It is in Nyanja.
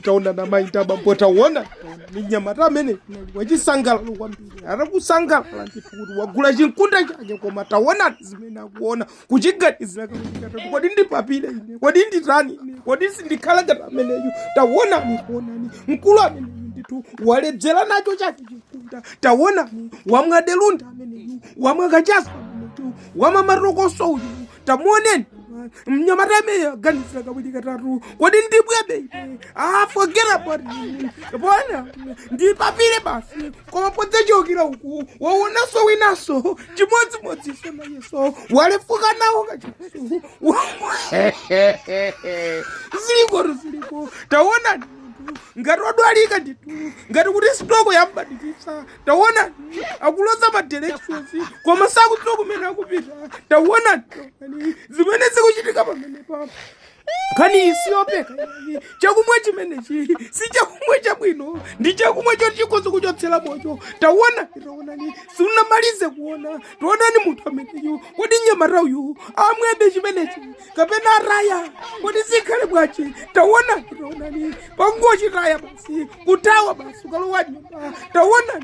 taonana mainda bambo taona ni nyamata amene wachisangalalo kwambiri arakusangalala ndithu kuti wagula chinkunda chake koma taona zimene akuona kuchiganizira kuti kodi ndipapire ine kodi nditani ine kodi sindikhala ngati ameneyu taonani mkulu ameneyu ndithu waledzera nacho chake chinkunda taonani wamwadelunda ameneyu wamwakachaza ameneyu wamamarokoso uyu tamuoneni mnyamata amene aganizira kawiri katatu kodi ndibwebe forget about it bona ndipapire basi koma podzachokera uku waonaso winaso chimodzimodzi sema yeso walefuka nawo kachiso ziliko taona ngati wadwalika nditu ngati kuti sitoko yambadikisa taona akuloza ma directions koma sakudziwa kumene akupita taona zimene zikuchitika pamene pa kani isiyopeka chakumwe chimenechi si chakumwe chabwino ndi chakumwe choti chikhoza kuchotsera mocho taonani sunamalize kuona taonani munthu ameneyu kodi nyamata uyu amwebe chimenechi kapena raya kodi zikhale bwachi taonani pangochitaya basi kutawa basi ukalowa nyumba taonani